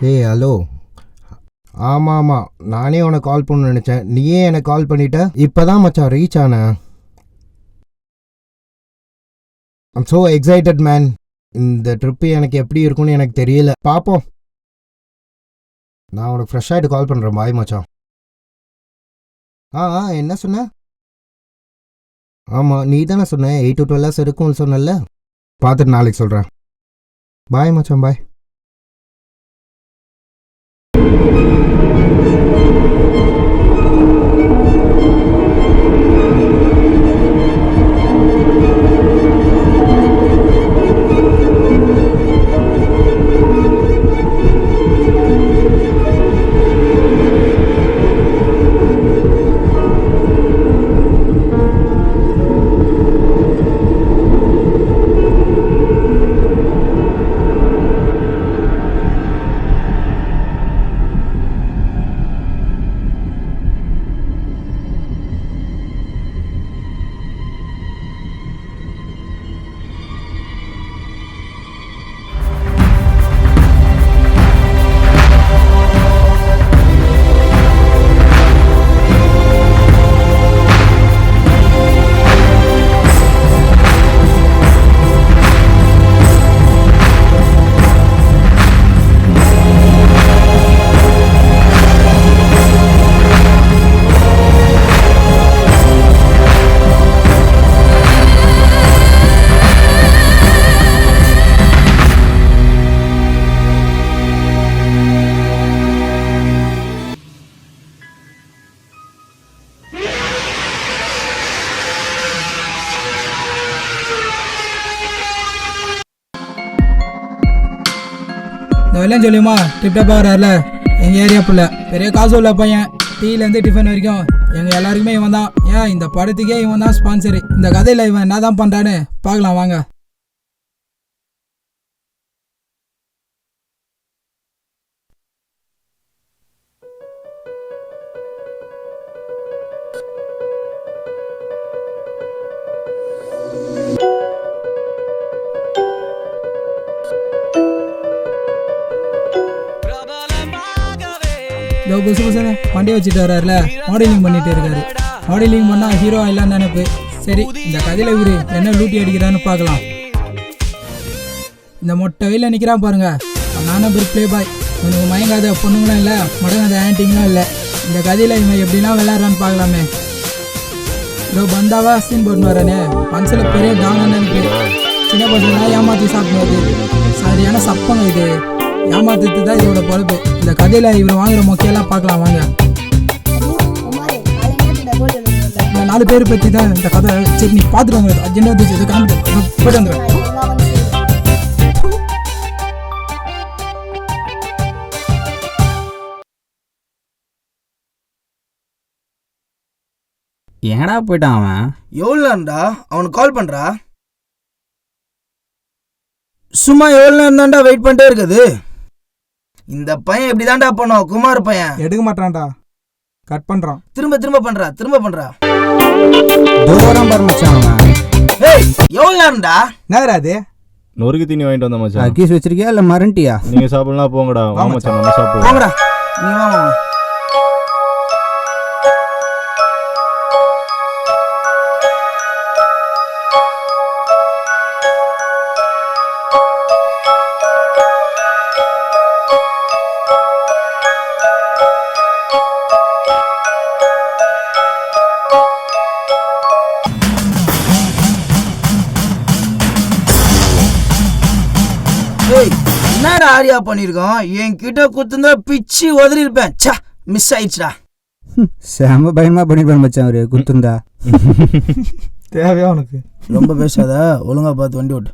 ஏய் ஹலோ. ஆமாம் ஆமாம், நானே உனக்கு கால் பண்ணணும்னு நினச்சேன். நீயே எனக்கு கால் பண்ணிட்ட. இப்போ தான் மச்சான் ரீச் ஆனேன். I'm so excited man. இந்த ட்ரிப்பு எனக்கு எப்படி இருக்கும்னு எனக்கு தெரியல. பார்ப்போம். நான் உனக்கு ஃப்ரெஷ் ஆகிட்டு கால் பண்ணுறேன். பாய் மச்சான். என்ன சொன்ன? ஆமாம், நீ தானே சொன்ன 8 to 12 hours இருக்கும்னு சொன்னல. பார்த்துட்டு நாளைக்கு சொல்கிறேன். பாய் மச்சான், பாய். இந்த வெள்ளையும் சொல்லியுமா டிப்டாப்பாக வர்றாருல எங்கள் ஏரியா புள்ள பெரிய காசு உள்ள பையன். டீலேருந்து டிஃபன் வரைக்கும் எங்கள் எல்லாருக்குமே இவன் தான். ஏன் இந்த படத்துக்கே இவன் தான் ஸ்பான்சரு. இந்த கதையில் இவன் என்ன தான் பண்ணுறான்னு பார்க்கலாம் வாங்க. இதோ புதுசு புதுசாக வண்டியை வச்சுட்டு வர்றாருல, மாடலிங் பண்ணிட்டு இருக்காரு. மாடலிங் பண்ணால் ஹீரோ இல்லைன்னு நினைப்பு. சரி, இந்த கதையில் இவரு என்ன லூட்டி அடிக்கிறான்னு பார்க்கலாம். இந்த மொட்டை வெயில நிற்கிறான் பாருங்க, நானும் ஒரு ப்ளே பாய். இவனுக்கு மயங்காத பொண்ணுங்களும் இல்லை, மடங்காத ஆன்டிங்களும் இல்லை. இந்த கதையில் இவன் எப்படிலாம் விளையாடுறான்னு பார்க்கலாமே. இதோ பந்தாவா சீன் போட்டு வரானே, மனசில் பெரிய டாங்கன்னு பேர். சின்ன பசங்களாம் ஏமாற்றி சாப்பிடுவது சரியான சப்பங்க. இது ஏமாத்துறது தான் இதோட பொறுப்பு. இந்த கதையில இவர் வாங்குற மொக்கையெல்லாம் பார்க்கலாம் வாங்க. இந்த 4 பேர் பற்றி தான் இந்த கதை. சரி, நீ பார்த்துட்டு வாங்க. அர்ஜென்டாக வந்துச்சு, இது காமிட்டு போய்ட்டு வந்துடுறேன். எங்கடா போயிட்டான் அவன்? எவ்வளோண்டா அவனுக்கு கால் பண்ணுறா? சும்மா எவ்வளோ நேரம் தான்டா வெயிட் பண்ணிட்டே இருக்குது. இந்த பையன் இப்படி தான்டா பண்ணும். குமார் பையன் எடுக்க மாட்டான்டா, கட் பண்ணுறான். திரும்ப பண்றா. தூரம் பாரு மச்சான் அவன். ஏய், எவ்வளோ நேரம்டா? என்னடா அது? நொறுக்கு தீனி வாங்கிட்டு வந்த மச்சான். அக்கீஸ் வச்சிருக்கியா இல்லை மரண்டியா? நீங்க சாப்பிடலாம் போங்கடா. வா மச்சான், நம்ம சாப்பிடுவோம். போங்கடா, நீ வாமா. என்னடா ஆரியா பண்ணிருக்கோம்? என்கிட்ட குத்துந்தா பிச்சு உதறி இருப்பேன். மிஸ் ஆயிடுச்சுடா. செம பயமா பண்ணிருப்பான் மச்சான் அவரு குத்துந்தா. தேவையா உனக்கு? ரொம்ப பேசாத, ஒழுங்கா பார்த்து வண்டி ஓட்டு.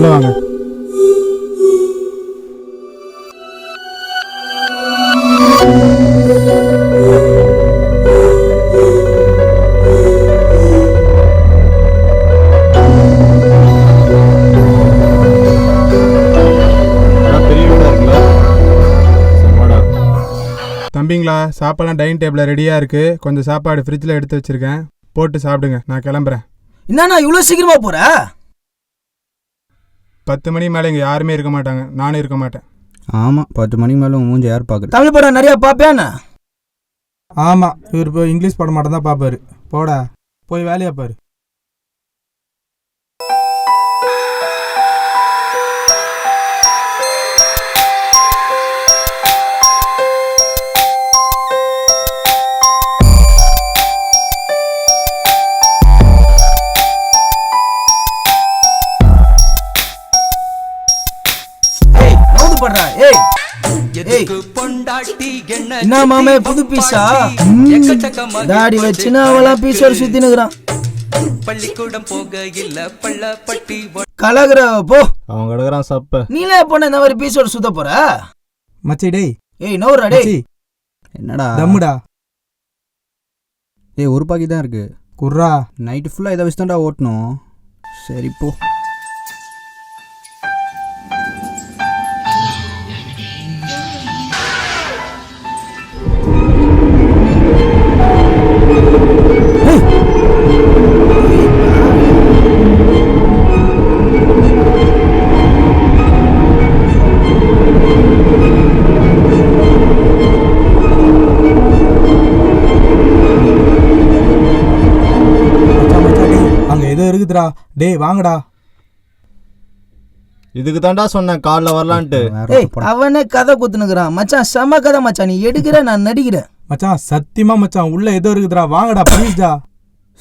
உள்ள வாங்க. பெரிய வீடா இருக்குல்ல? செம்மடா. தம்பிங்களா, சாப்பாடுலாம் டைனிங் டேபிளில் ரெடியாக இருக்குது. கொஞ்சம் சாப்பாடு ஃப்ரிட்ஜில் எடுத்து வச்சுருக்கேன், போட்டு சாப்பிடுங்க. நான் கிளம்புறேன். என்னண்ணா இவ்வளோ சீக்கிரமா போற? 10 மணி மேலே இங்கே யாருமே இருக்க மாட்டாங்க, நானும் இருக்க மாட்டேன். ஆமாம், 10 மணிக்கு மேலே உன் மூஞ்சி யார் பார்க்குறது? தமிழ் படம் நிறையா பார்ப்பேண்ணா. ஆமாம், இவர் இப்போ இங்கிலீஷ் படம் மட்டும் தான் பார்ப்பாரு. போடா, போய் வேலையா பாரு. ஏய் நவுந்து படுறா. ஏய் என்ன மாமே புது பீஸா? தாடி வச்சுன்னா அவெல்லாம் பீஸோட சுத்தி நிக்கிறான். பள்ளிக்கூடம் போக இல்ல பள்ளப்பட்டி கலகுற போ. அவன் கிடக்குறான் சப்ப. நீலே பொண்ணு இந்த மாதிரி பீஸோட சுத்த போற? மச்சி டேய். ஏய் நவுறா டேய். மச்சி என்னடா தம்முடா. ஏய், ஒரு பாக்கி தான் இருக்குது. குர்ரா. நைட்டு ஃபுல்லாக இதை வச்சு தான்டா ஓட்டணும். சரி போ. அங்க ஏதோ இருக்குதுடா. டேய் வாங்கடா. இதுக்கு தாண்டா சொன்னேன் காலைல வரலான்ட்டு. ஏய் அவனே கதை குத்துனுக்குறான். மச்சான் செம கதை மச்சான். நீ எடுக்கிற, நான் நடிக்கிறேன். மச்சான் சத்தியமா மச்சான் உள்ள ஏதோ இருக்குதுடா. வாங்கடா ப்ளீஸ்டா.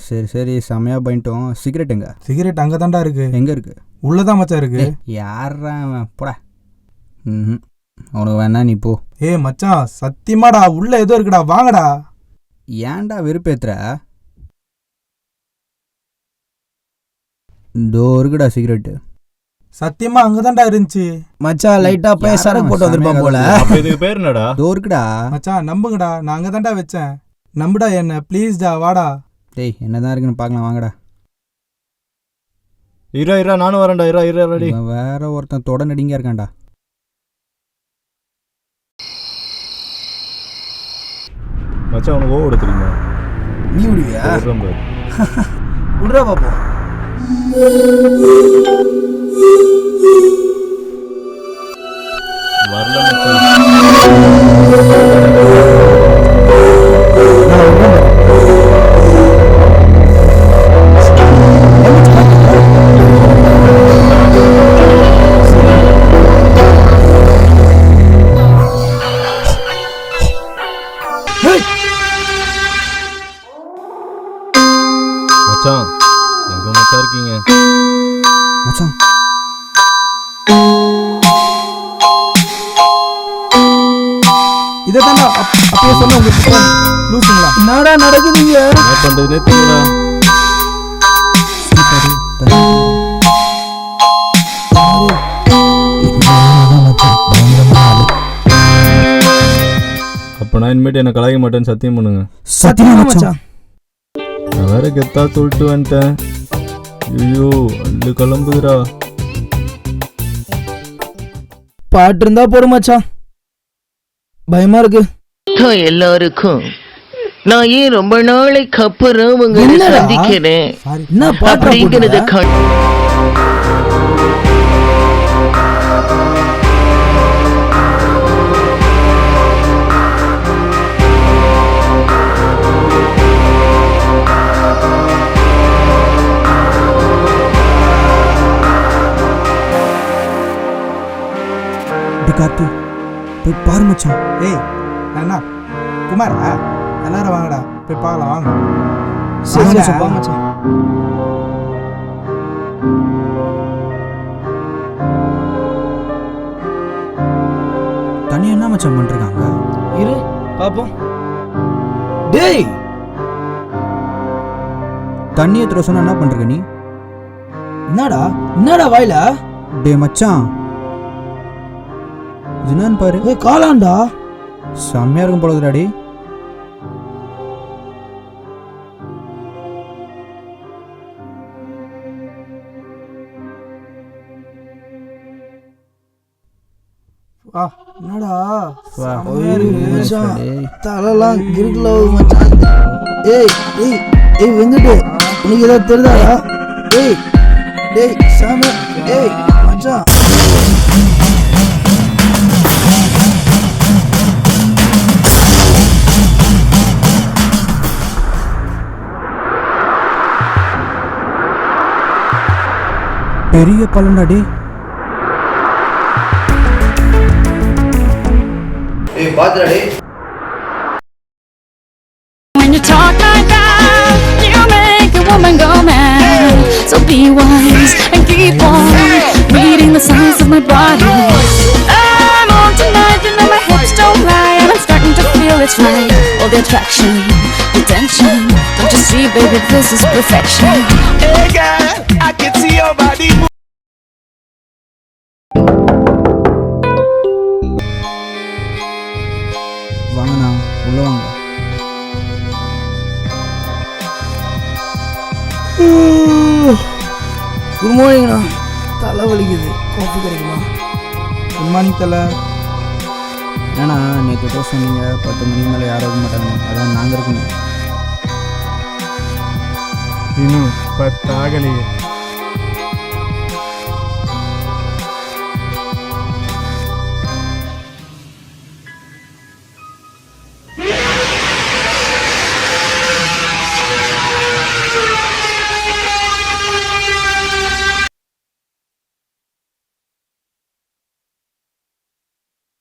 சரி சரி, செம்மையாக பண்ணிட்டோம். சிகரெட் எங்க? சிகரெட் அங்கே தான்டா இருக்கு. எங்கே இருக்கு? உள்ளதான் மச்சான் இருக்கு. யாரா போடா. ம், உனக்கு வேணா நீ போ. ஏய் மச்சான் சத்தியமாடா உள்ள ஏதோ இருக்குடா. வாங்கடா. ஏன்டா வெறுப்பேத்துற? இதோ இருக்குடா சிகரெட்டு. சத்தியமா அங்கதான்டா இருந்துச்சு. மச்சான் லைட்டா போய் சரக்கு போட்டு வந்திருப்பான் போல. அப்ப இதுக்கு பேர் என்னடா? இதோ இருக்குடா. மச்சான் நம்புங்கடா, நான் அங்கதான்டா வச்சேன். நம்புடா என்ன ப்ளீஸ்டா. வாடா. டேய், என்னதான் இருக்குன்னு பார்க்கலாம், வாங்கடா. இரா நானும் வரேன்டா. இரா ரெடி. இவன் வேற ஒருத்தன் தொட நடிங்க இருக்கான்டா. மச்சான் உனக்கு ஓட தெரியுமா? நீ விடுவியா? ரொம்ப விடுறா பாப்போம். வரல மச்சான். மச்சான் எங்க மச்சான் இருக்கீங்க? மச்சான் இதைத்தாண்டா அப்பயே சொன்ன உங்களுக்கு லூசுங்களா. என்னடா நடக்குதுங்க? என்ன பண்றதுனே தெரியல. அப்ப நான் இனிமேட்டு என்ன கலாய்க்க மாட்டேன்னு சத்தியம் பண்ணுங்க. சத்தியமா மச்சான். நான் வேற கெத்தா சொல்லிட்டு வந்துட்டேன். ஐயோ அள்ளு கிளம்புதுடா. பாட்டு இருந்தா போடு மச்சான். பயமா இருக்கு. எல்லாருக்கும் நான் ஏன் ரொம்ப நாளைக்கு அப்புறம் உங்களை என்னடா? சந்திக்கிறேன் என்ன பாட்டு அப்படிங்கிறத கார்த்தி போய் பாரு மச்சான். ஏய் அண்ணா குமாரா, எல்லாரும் வாங்கடா போய் பார்க்கலாம். வாங்க. சரி வாங்கடா. மச்சான், வா மச்சான். தனியா என்ன மச்சான் பண்ணிருக்காங்க? இரு பாப்போம். டேய் தண்ணி ஏத்துற சொன்னா என்ன பண்ற நீ? என்னடா வாயில? டே மச்சான், இது என்னன்னு பாரு. ஏய் காலாண்டா. செம்மையா இருக்கும் போல இருக்குடா. என்னடா வா. செம்மையா இருக்கு மச்சான். டேய். தலைலாம் கிறுக்குல மச்சான். ஏய் ஏய் ஏய் வெங்கடே, உனக்கு ஏதாவது தெரியுதாடா? ஏய் டேய் சாமி, ஏய் மச்சான். பெரிய பழம்டாடி. ஏய் பாத்துடா. When you talk like that, you make a woman go mad. So be wise and keep on reading the signs of my body. I'm on tonight, you know my hips don't lie, and I'm starting to feel it's right. All the attraction, the tension. Don't you see, baby, this is perfection. Hey girl, I can see your body move. வாங்கண்ணா, உள்ள வாங்க. Good மார்னிங்ண்ணா. தலை வலிக்குது, coffee கிடைக்குமா? Good morning தலை. ஏன்னா நேற்று ஏதோ சொன்னீங்க 10 மணிக்கு மேலே யாரும் இருக்க மாட்டாங்க, அதான் நாங்கள் இருக்கணும். இன்னும் 10 ஆகலையே.